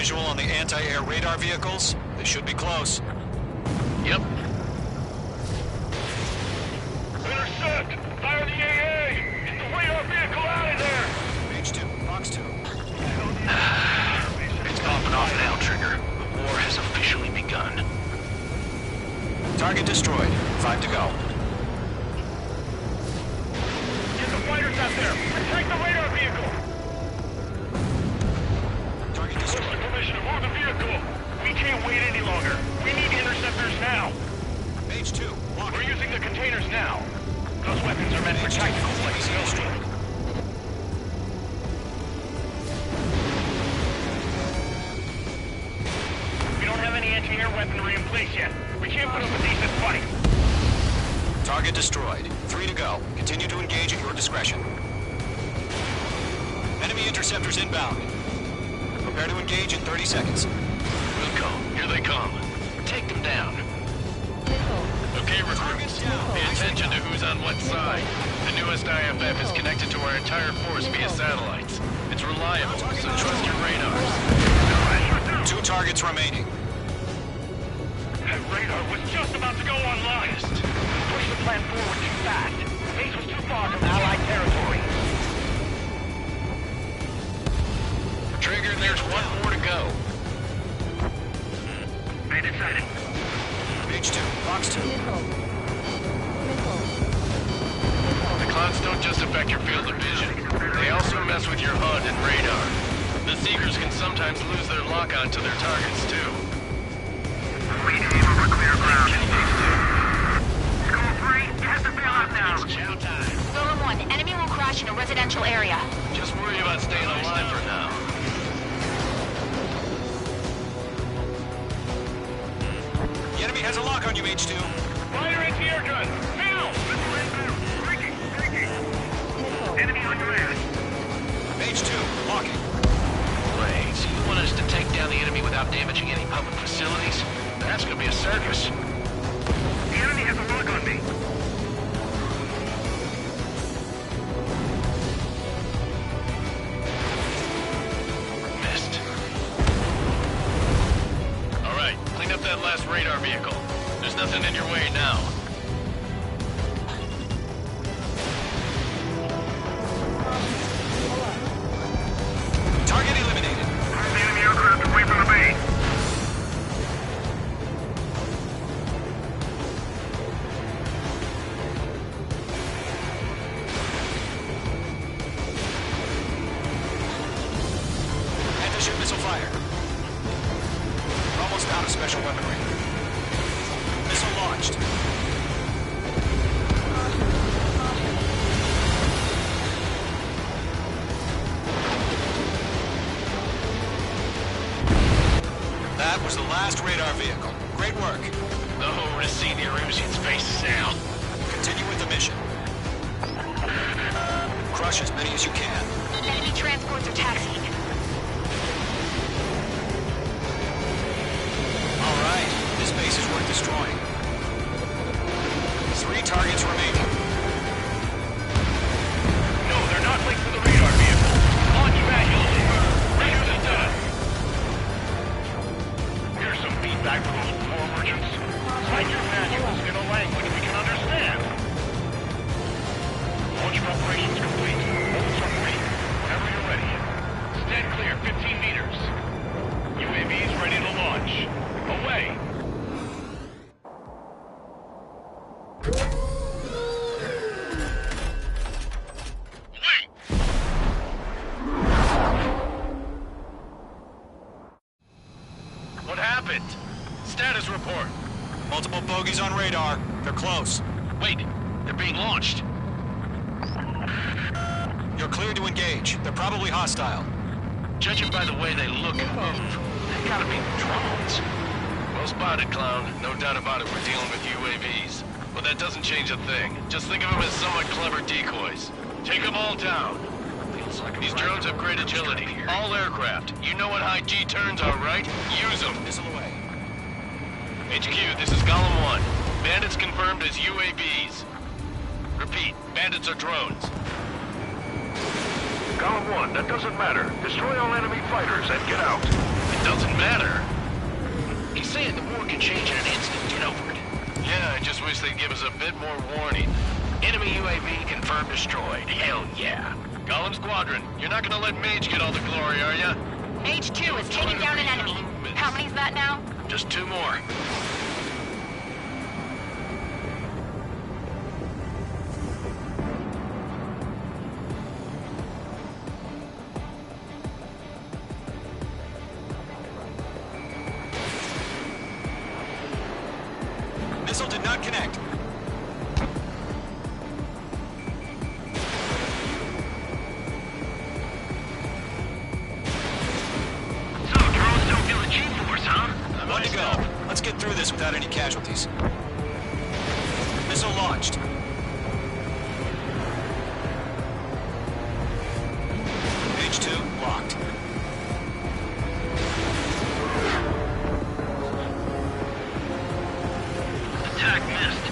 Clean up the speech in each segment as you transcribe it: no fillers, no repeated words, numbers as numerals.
visual on the anti-air radar vehicles? They should be close. Yep. Intercept! Fire the AA! Get the radar vehicle out of there! H2, Fox 2. It's popping off now, Trigger. The war has officially begun. Target destroyed. 5 to go. Get the fighters out there! Protect the radar vehicle! Target What's the destroyed. permission to move the vehicle? We can't wait any longer. We need interceptors now. H2, lock. We're using the containers now. Those weapons are meant for H2, tactical Fox flexibility. We don't have any anti-air weaponry in place yet. We can't put up a decent fight. Target destroyed. 3 to go. Continue to engage at your discretion. Enemy interceptors inbound. Prepare to engage in 30 seconds. Wilco, here they come. Take them down. Okay, recruits. Pay attention to who's on what side. The newest IFF is connected to our entire force via satellites. It's reliable, so trust your radars. 2 targets remaining. That radar was just about to go online. Push the plan forward too fast. Base was too far from Allied territory. Trigger, there's one more to go. Made it sighted. H2, Fox 2. The clouds don't just affect your field of vision. They also mess with your HUD and radar. The Seekers can sometimes lose their lock-on to their targets, too. We aim over clear ground. School 3, you have to bail out now. It's chow time. Roland 1, enemy will crash in a residential area. Just worry about staying alive for now. The enemy has a lock on you, H2. Fire anti-air gun. Now! Breaking. Enemy on your ass. H2, locking. Wait, so you want us to take down the enemy without damaging any public facilities? That's gonna be a circus. The enemy has a lock on me. Missed. All right, clean up that last radar vehicle. There's nothing in your way now. Target eliminated. The enemy aircraft away from the base. Anti-ship missile fire. We're almost out of special weaponry. Missile launched. That was the last radar vehicle. Great work. Oh, to see the Erusian's faces now. Continue with the mission. Crush as many as you can. Enemy transports are taxiing. All right, this base is worth destroying. 3 targets remaining. No, they're not linked to the radar vehicle. Launch manually. Mission is done. Here's some feedback for those war merchants. Cite your manuals in a language we can understand. Launch preparations complete. Hold submarine. Whenever you're ready. Stand clear, 15 meters. UAVs ready to launch. Away. Wait! What happened? Status report. Multiple bogies on radar. They're close. Wait, they're being launched. You're cleared to engage. They're probably hostile. Judging by the way they look and move, they gotta be drones. Well spotted, clown. No doubt about it, we're dealing with UAVs. But that doesn't change a thing. Just think of them as somewhat clever decoys. Take them all down. These drones have great agility. All aircraft. You know what high G turns are, right? Use them. Missile away. HQ, this is Golem 1. Bandits confirmed as UAVs. Repeat, bandits are drones. Column 1, that doesn't matter. Destroy all enemy fighters and get out. It doesn't matter. He's saying the war can change in an instant. Get over it. Yeah, I just wish they'd give us a bit more warning. Enemy UAV confirmed destroyed. Hell yeah. Column Squadron, you're not gonna let Mage get all the glory, are ya? Mage 2 is taking down an enemy. How many's that now? Just 2 more. Missile did not connect. So, drones don't feel the G-force, huh? One to go. Let's get through this without any casualties. Missile launched. Page 2 locked. Attack missed.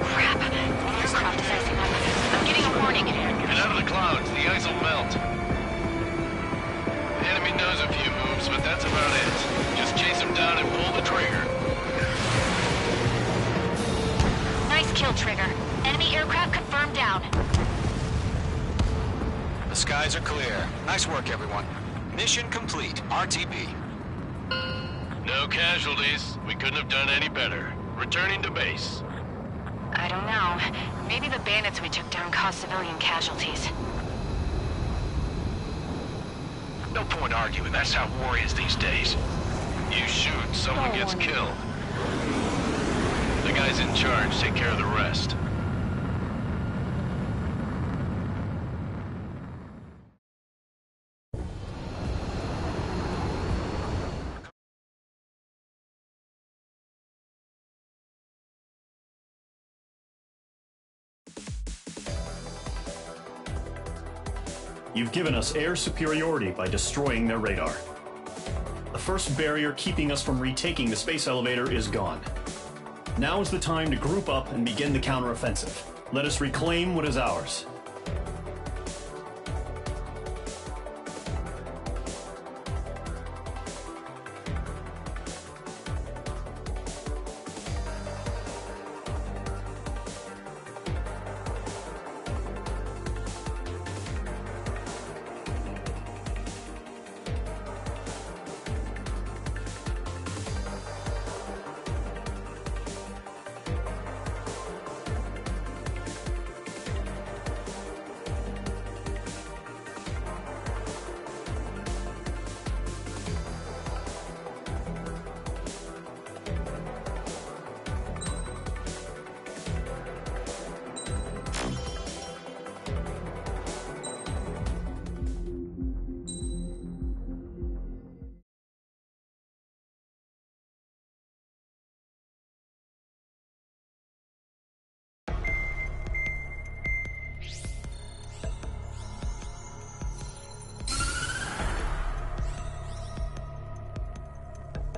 Crap. The aircraft is icing up. I'm getting a warning. Get out of the clouds, the ice will melt. The enemy knows a few moves, but that's about it. Just chase him down and pull the trigger. Nice kill, Trigger. Enemy aircraft confirmed down. The skies are clear. Nice work, everyone. Mission complete. RTB. No casualties. We couldn't have done any better. Returning to base. I don't know. Maybe the bandits we took down caused civilian casualties. No point arguing. That's how war is these days. You shoot, someone gets killed. The guys in charge take care of the rest. You've given us air superiority by destroying their radar. The first barrier keeping us from retaking the space elevator is gone. Now is the time to group up and begin the counteroffensive. Let us reclaim what is ours.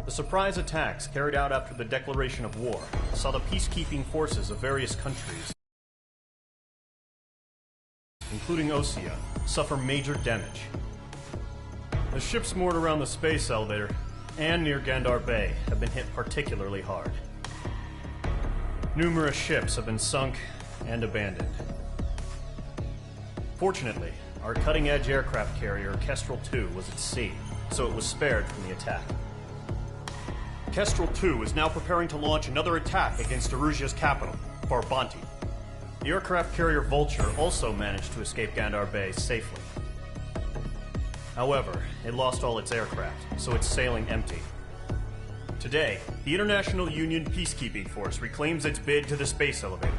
The surprise attacks carried out after the declaration of war saw the peacekeeping forces of various countries, including Osea, suffer major damage. The ships moored around the space elevator and near Gandar Bay have been hit particularly hard. Numerous ships have been sunk and abandoned. Fortunately, our cutting-edge aircraft carrier, Kestrel II, was at sea, so it was spared from the attack. Kestrel II is now preparing to launch another attack against Erusia's capital, Farbanti. The aircraft carrier Vulture also managed to escape Gandar Bay safely. However, it lost all its aircraft, so it's sailing empty. Today, the International Union Peacekeeping Force reclaims its bid to the space elevator.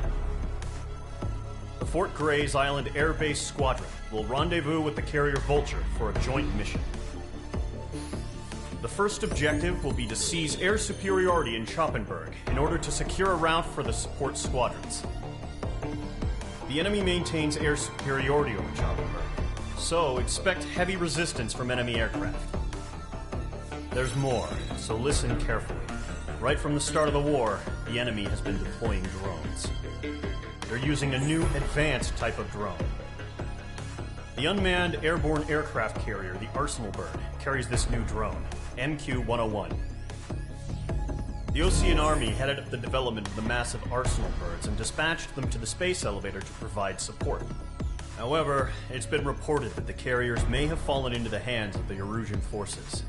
The Fort Grays Island Air Base Squadron will rendezvous with the carrier Vulture for a joint mission. The first objective will be to seize air superiority in Schoppenberg in order to secure a route for the support squadrons. The enemy maintains air superiority over Schoppenberg, so expect heavy resistance from enemy aircraft. There's more, so listen carefully. Right from the start of the war, the enemy has been deploying drones. They're using a new advanced type of drone. The unmanned airborne aircraft carrier, the Arsenal Bird, carries this new drone, MQ-101. The Osean Army headed up the development of the massive Arsenal Birds and dispatched them to the space elevator to provide support. However, it's been reported that the carriers may have fallen into the hands of the Erusian forces.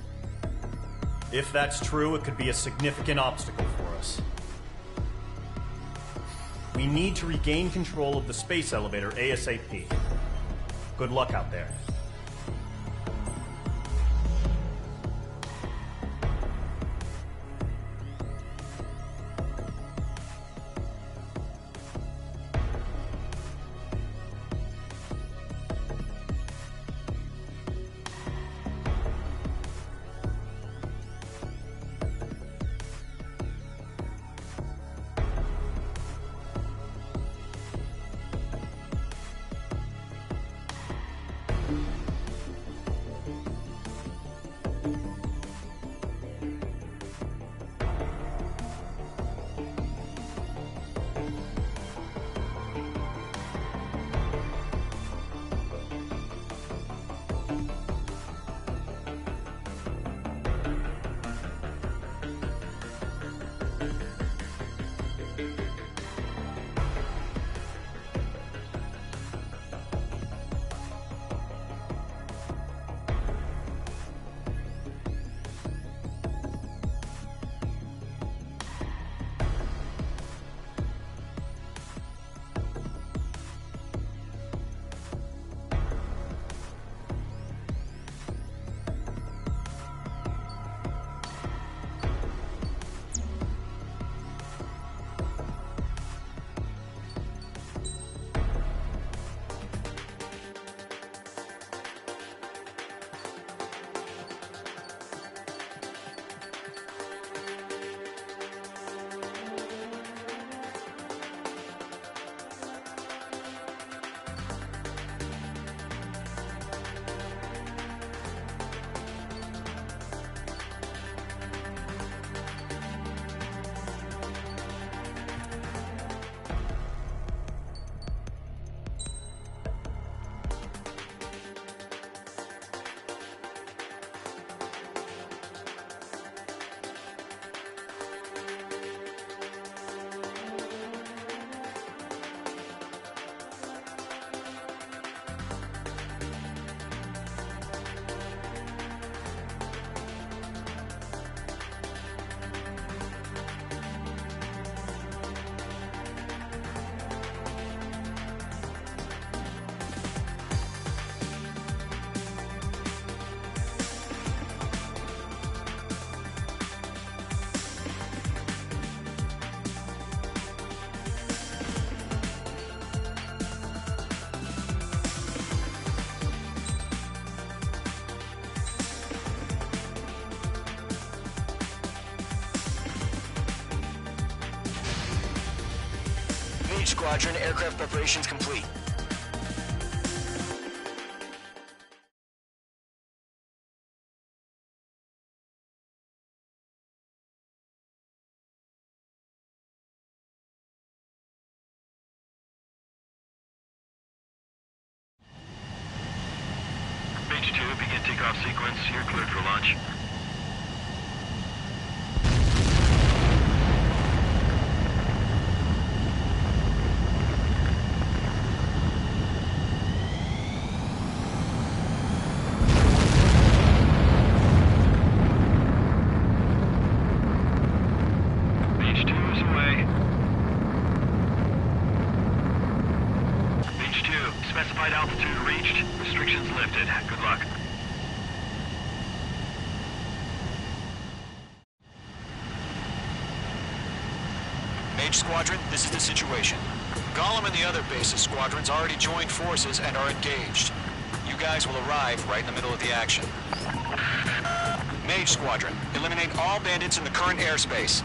If that's true, it could be a significant obstacle for us. We need to regain control of the space elevator ASAP. Good luck out there. Squadron, aircraft preparations complete. Mage 2, begin takeoff sequence. You're cleared for launch. Specified altitude reached. Restrictions lifted. Good luck. Mage Squadron, this is the situation. Gollum and the other bases squadrons already joined forces and are engaged. You guys will arrive right in the middle of the action. Mage Squadron, eliminate all bandits in the current airspace.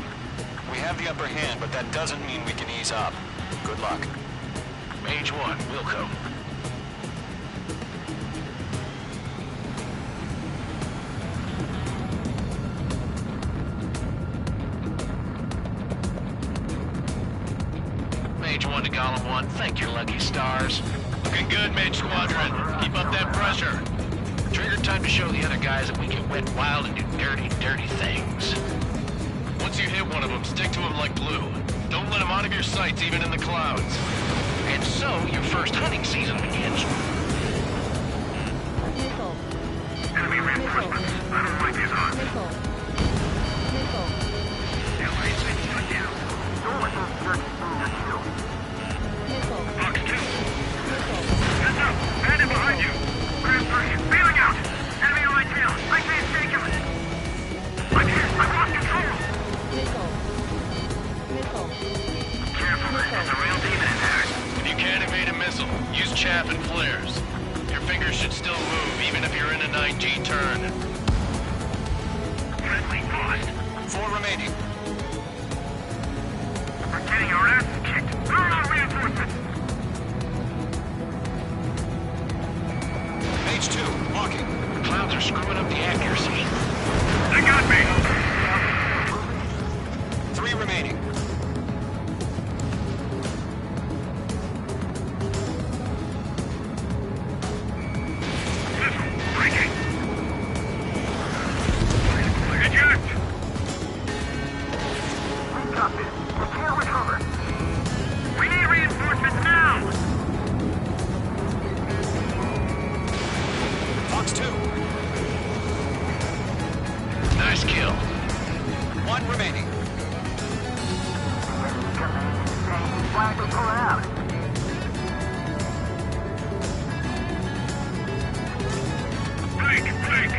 We have the upper hand, but that doesn't mean we can ease up. Good luck. Mage 1, Wilco. Mage 1 to Golem 1. Thank your lucky stars. Looking good, Mage Squadron. Keep up that pressure. Trigger time to show the other guys that we can wet wild and do dirty, dirty things. Once you hit one of them, stick to him like glue. Don't let him out of your sights, even in the clouds. And so, your first hunting season begins. Missile. Enemy reinforcements. I don't like these odds. Missile. Missile. LA's been shut down. Don't let those jerks steal your kill. Missile. Fox 2. Missile. Heads up! Bandit behind you! Grand 3, feeling out! Enemy on my tail! I can't take him! I'm hit! I've lost control! Missile. Missile. Careful, there's a real demon in there. If you can't evade a missile, use chaff and flares. Your fingers should still move, even if you're in a 9G turn. Friendly lost. 4 remaining. We're getting our asses kicked. Where are our reinforcements? Mage 2, walking. The clouds are screwing up the accuracy. They got me! 3 remaining. Missile, breaking! Eject! We got this. We can't recover. We need reinforcements now! Fox 2, Nice kill. 1 remaining. Why are they pulling out? Break! Break!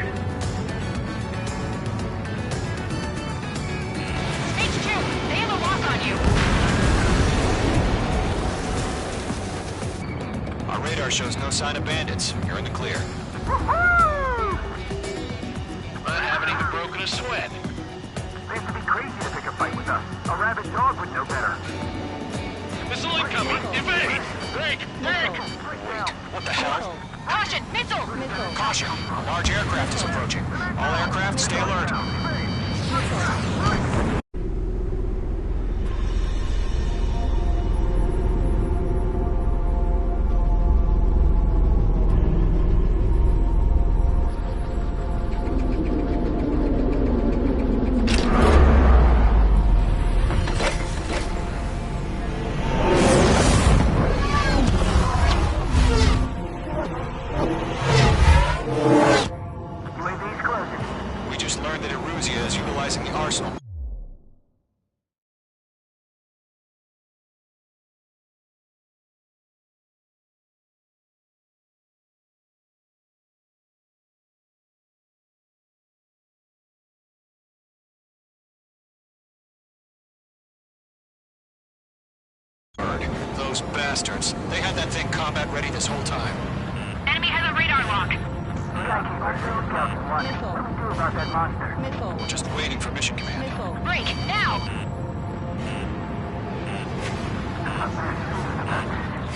Stage 2, they have a lock on you. Our radar shows no sign of bandits. You're in the clear. I haven't even broken a sweat. They have to be crazy to pick a fight with us. A rabid dog would know better. Missile incoming! Evade! Break! Break! What the hell? Missile. Caution, missile! Missile. Caution! A large aircraft is approaching. All aircraft, stay alert. UAV's closing. We just learned that Eruzia is utilizing the arsenal. Those bastards. They had that thing combat ready this whole time. Enemy has a radar lock. Skykeeper, scouts and watch. Missile. What do we do about that monster? Missile. We're just waiting for mission command. Missile. Break, now!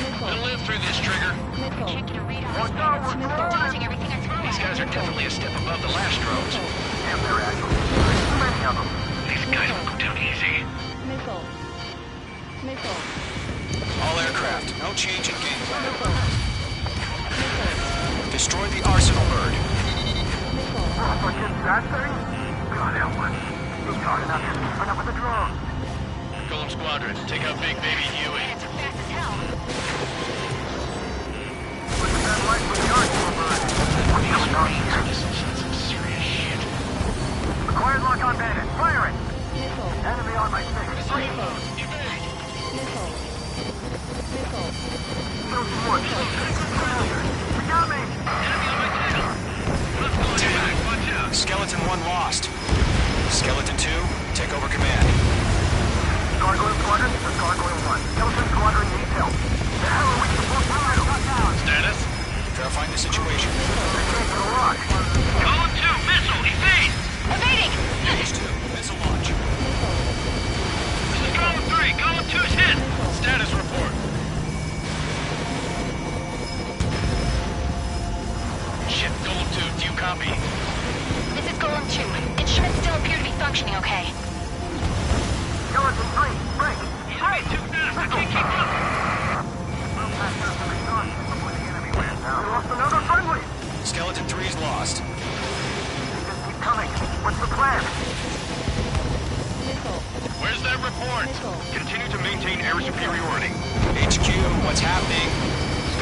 Missile. We'll live through this, Trigger. Missile. Can't get a radar. Missile. Dodging everything I throw These at guys are definitely a step above the last drones. Damn, they're agile. Too many of them. These guys will go down easy. Missile. Missile. All aircraft, no change in game plan. Missile. Missile. Destroy the arsenal bird. Missile. For just that thing? God help us. He's hard enough just keeping up with the drone. Golem Squadron, take out Big Baby Huey. Bandits are fast as hell. Look at that light with the arsenal bird. What's going on here? This is some serious shit. Acquired lock on bandit. Fire it! Missile. Enemy on my six. Missile inbound. Evade! Missile. Missile. Kill some more. We got me! Enemy on my tail! Let's go back, watch out! Skeleton 1 lost. Skeleton 2, take over command. Gargoyle Squadron, this is Gargoyle 1. Skeleton Squadron needs help. The hell are we supposed to do? Shut down! Status? Verifying the situation. They came to the lock. Golem 2, missile, evade! Evading! Mage 2, missile launch. This is Golem 3, Golem 2's hit! Status report. Shit, Golem 2, do you copy? This is Golem 2. Instruments still appear to be functioning okay. Skeleton 3, break! He's way too fast, I can't keep up! Skeleton 3's lost. Keep coming. What's the plan? Missile. Where's that report? Missile. Continue to maintain air superiority. HQ, what's happening?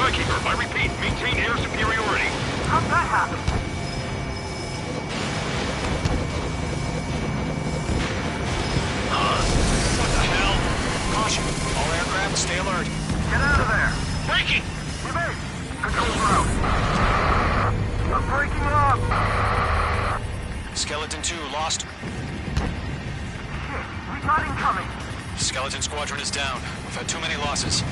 Skykeeper, I repeat, maintain air superiority. How'd that happen? What the hell? Caution. All aircraft, stay alert. Get out of there! Breaking! Evade! Controls are out. I'm breaking up! Skeleton 2 lost. Shit, we got incoming. Skeleton Squadron is down. We've had too many losses.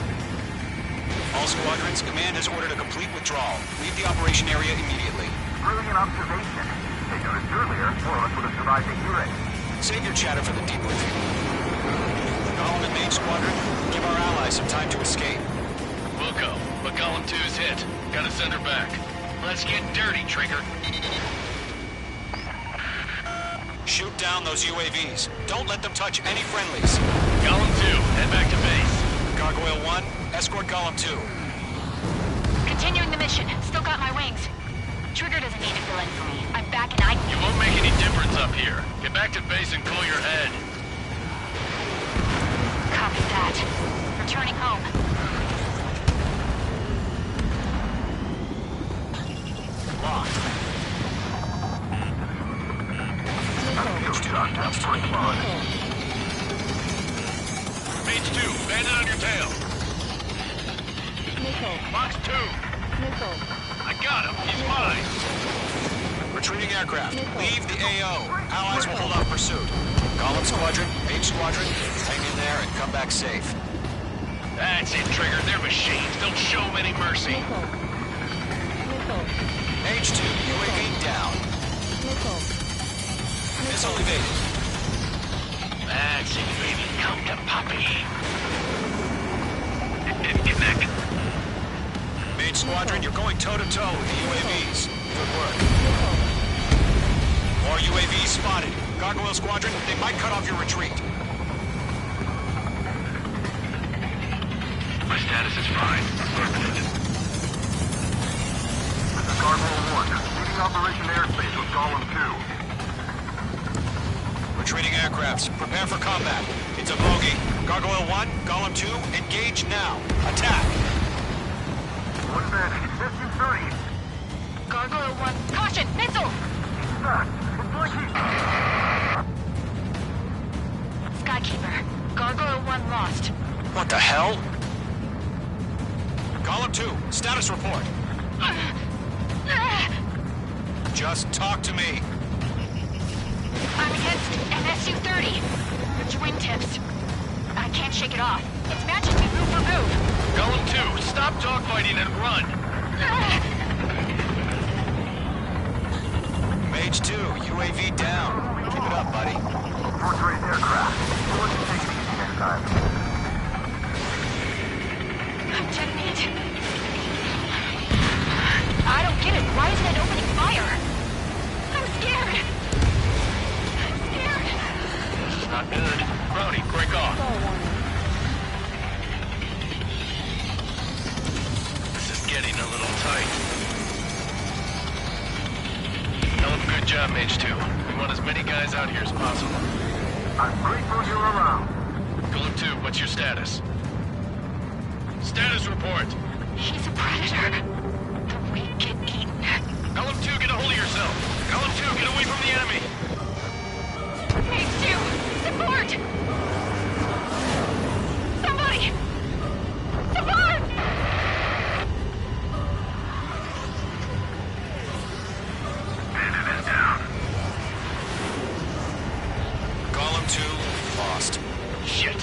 All squadrons, command has ordered a complete withdrawal. Leave the operation area immediately. Brilliant observation. Taken this earlier, more of us would have survived to hear it. Save your chatter for the debriefing. Golem and Mage Squadron, give our allies some time to escape. We'll go, but Golem 2's hit. Gotta send her back. Let's get dirty, Trigger. Shoot down those UAVs. Don't let them touch any friendlies. Golem 2, head back to base. Gargoyle 1, escort Golem 2. Continuing the mission. Still got my wings. Trigger doesn't need to fill in for me. I'm back and You won't make any difference up here. Get back to base and cool your head. Copy that. Returning home. Locked. Mage 2, bandit on your tail. Missile. Box 2, Missile. I got him. He's mine. Retreating aircraft. Leave the AO. Allies will hold off pursuit. Golem Squadron, Mage Squadron, hang in there and come back safe. That's it, Trigger. They're machines. Don't show them any mercy. Missile. Missile. Mage 2, UAV down. Missile. Missile evaded. That's it, baby. Come to Poppy. It didn't connect. Mage Squadron, you're going toe-to-toe with the UAVs. Good work. More UAVs spotted. Gargoyle Squadron, they might cut off your retreat. My status is fine. Affirmative. This is Gargoyle 1, leading Operation Airspace with Golem 2. Retreating aircrafts, prepare for combat. It's a bogey. Gargoyle 1, Golem 2, engage now. Attack! One man, 1530. Gargoyle 1. Caution! Missile! It's blinking. Skykeeper. Gargoyle 1 lost. What the hell? Golem 2, status report. Just talk to me. I'm against an Su-30. The wingtips. I can't shake it off. It's matching me move for move. Golem 2, stop dogfighting and run. Mage 2, UAV down. Keep it up, buddy. Fourth-rate aircraft. Let's take it easy next time. Detonate. I don't get it. Why isn't it opening fire? I'm scared. I'm scared. This is not good. Brody, break off. Stall warning. This is getting a little tight. Hell of a good job, Mage 2. We want as many guys out here as possible. I'm grateful you're around. Golem 2, what's your status? Status report. He's a predator. The weak get eaten. Golem 2, get a hold of yourself. Golem 2, get away from the enemy. Mage 2, support! Somebody! Support! Bandit is down. Golem 2, lost. Shit.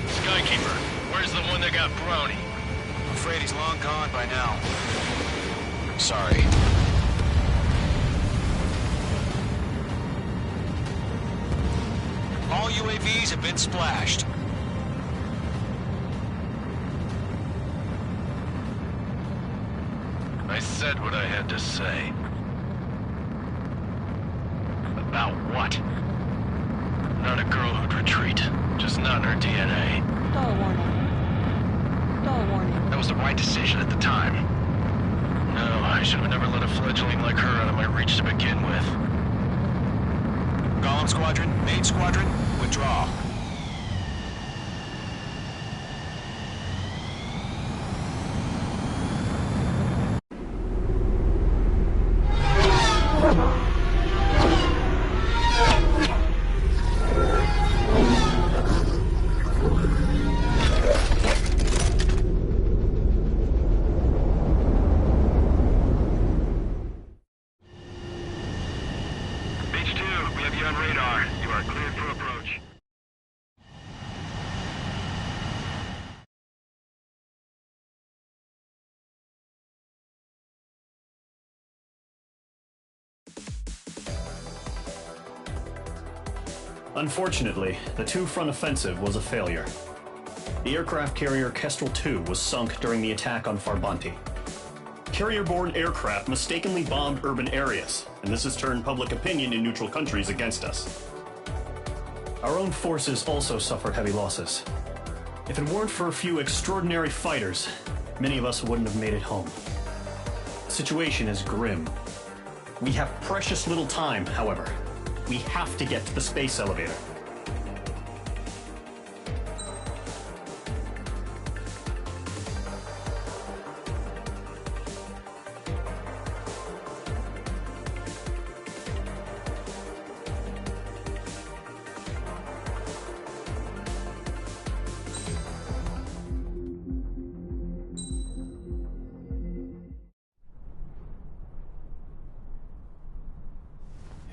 Skykeeper, where's the one that got Brownie? I'm afraid he's long gone by now. Sorry. All UAVs have been splashed. I said what I had to say. About what? Not a girl who'd retreat. Just not in her DNA. Stall warning. Stall warning. That was the right decision at the time. No, I I should have never let a fledgling like her out of my reach to begin with. Golem Squadron, Mage Squadron, withdraw. H2, we have you on radar. You are cleared for approach. Unfortunately, the two-front offensive was a failure. The aircraft carrier Kestrel II was sunk during the attack on Farbanti. Carrier-borne aircraft mistakenly bombed urban areas, and this has turned public opinion in neutral countries against us. Our own forces also suffered heavy losses. If it weren't for a few extraordinary fighters, many of us wouldn't have made it home. The situation is grim. We have precious little time, however. We have to get to the space elevator.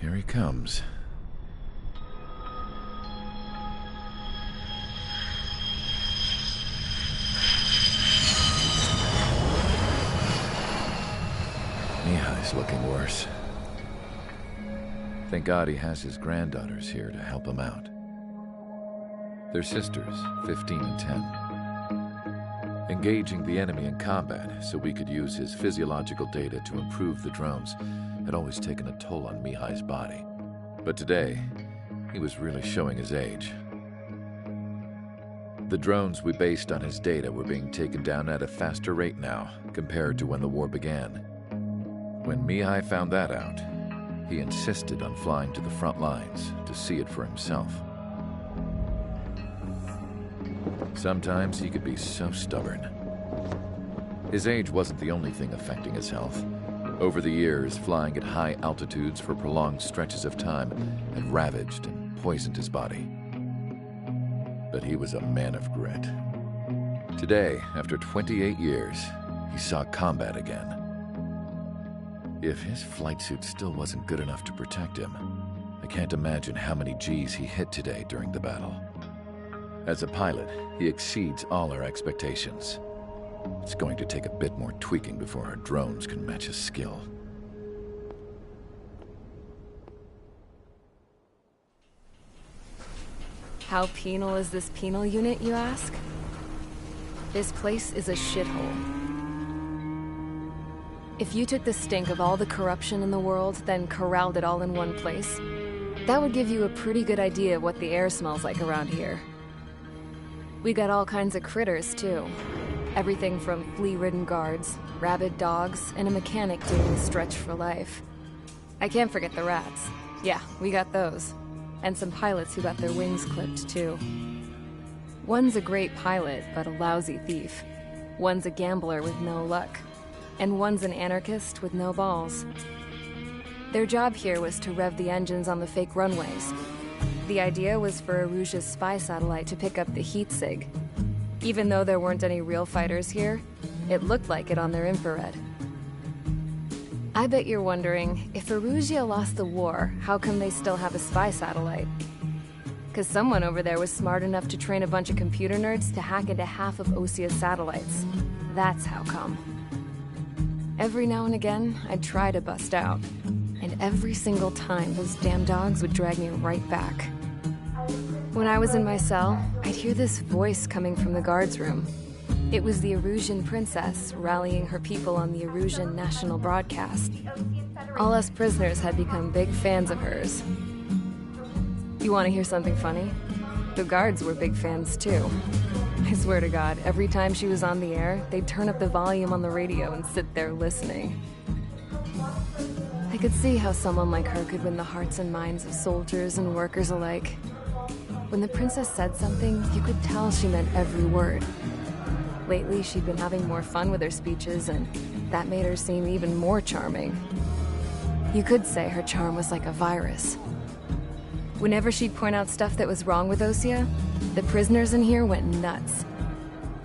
Here he comes. Mihai's looking worse. Thank God he has his granddaughters here to help him out. They're sisters, 15 and 10. Engaging the enemy in combat so we could use his physiological data to improve the drones had always taken a toll on Mihai's body. But today, he was really showing his age. The drones we based on his data were being taken down at a faster rate now compared to when the war began. When Mihai found that out, he insisted on flying to the front lines to see it for himself. Sometimes he could be so stubborn. His age wasn't the only thing affecting his health. Over the years, flying at high altitudes for prolonged stretches of time had ravaged and poisoned his body. But he was a man of grit. Today, after 28 years, he saw combat again. If his flight suit still wasn't good enough to protect him, I can't imagine how many Gs he hit today during the battle. As a pilot, he exceeds all our expectations. It's going to take a bit more tweaking before our drones can match his skill. How penal is this penal unit, you ask? This place is a shithole. If you took the stink of all the corruption in the world, then corralled it all in one place, that would give you a pretty good idea of what the air smells like around here. We got all kinds of critters, too. Everything from flea-ridden guards, rabid dogs, and a mechanic doing a stretch for life. I can't forget the rats. Yeah, we got those. And some pilots who got their wings clipped, too. One's a great pilot, but a lousy thief. One's a gambler with no luck. And one's an anarchist with no balls. Their job here was to rev the engines on the fake runways. The idea was for Erusia's spy satellite to pick up the heat sig. Even though there weren't any real fighters here, it looked like it on their infrared. I bet you're wondering, if Erusia lost the war, how come they still have a spy satellite? Because someone over there was smart enough to train a bunch of computer nerds to hack into half of Osia's satellites. That's how come. Every now and again, I'd try to bust out. And every single time, those damn dogs would drag me right back. When I was in my cell, I'd hear this voice coming from the guards room. It was the Erusian princess rallying her people on the Erusian national broadcast. All us prisoners had become big fans of hers. You want to hear something funny? The guards were big fans too. I swear to God, every time she was on the air, they'd turn up the volume on the radio and sit there listening. I could see how someone like her could win the hearts and minds of soldiers and workers alike. When the princess said something, you could tell she meant every word. Lately, she'd been having more fun with her speeches, and that made her seem even more charming. You could say her charm was like a virus. Whenever she'd point out stuff that was wrong with Osea, the prisoners in here went nuts.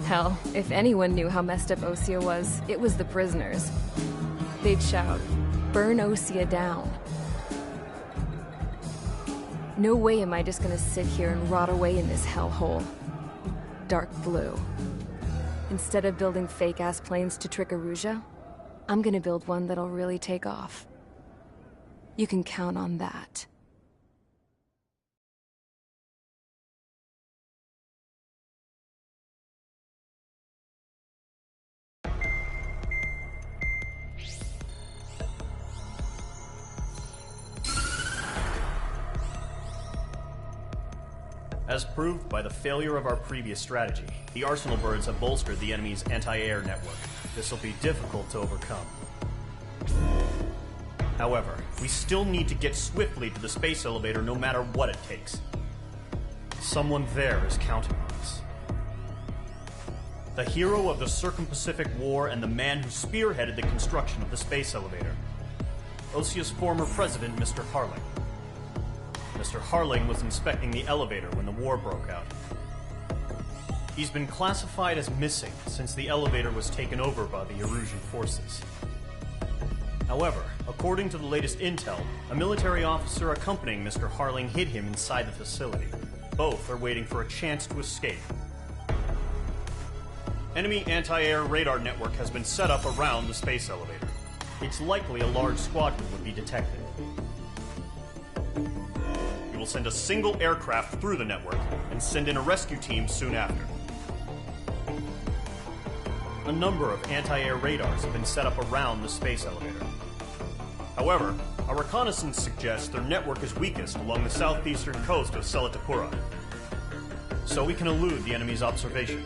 Hell, if anyone knew how messed up Osea was, it was the prisoners. They'd shout, "Burn Osea down." No way am I just gonna sit here and rot away in this hellhole. Dark blue. Instead of building fake-ass planes to trick Erusea, I'm gonna build one that'll really take off. You can count on that. As proved by the failure of our previous strategy, the Arsenal birds have bolstered the enemy's anti-air network. This will be difficult to overcome. However, we still need to get swiftly to the space elevator no matter what it takes. Someone there is counting on us. The hero of the Circum-Pacific War and the man who spearheaded the construction of the space elevator. Osea's former president, Mr. Harling. Mr. Harling was inspecting the elevator when the war broke out. He's been classified as missing since the elevator was taken over by the Erusian forces. However, according to the latest intel, a military officer accompanying Mr. Harling hid him inside the facility. Both are waiting for a chance to escape. Enemy anti-air radar network has been set up around the space elevator. It's likely a large squadron would be detected. We will send a single aircraft through the network and send in a rescue team soon after. A number of anti-air radars have been set up around the space elevator. However, our reconnaissance suggests their network is weakest along the southeastern coast of Selatapura, so we can elude the enemy's observation.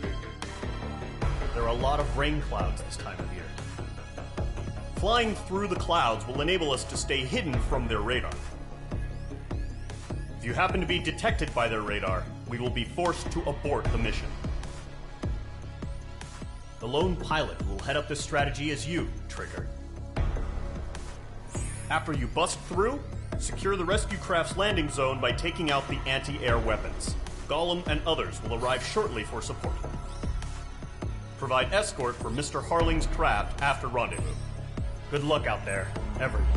There are a lot of rain clouds this time of year. Flying through the clouds will enable us to stay hidden from their radar. If you happen to be detected by their radar, we will be forced to abort the mission. The lone pilot who will head up this strategy is you, Trigger. After you bust through, secure the rescue craft's landing zone by taking out the anti-air weapons. Gollum and others will arrive shortly for support. Provide escort for Mr. Harling's craft after rendezvous. Good luck out there, everyone.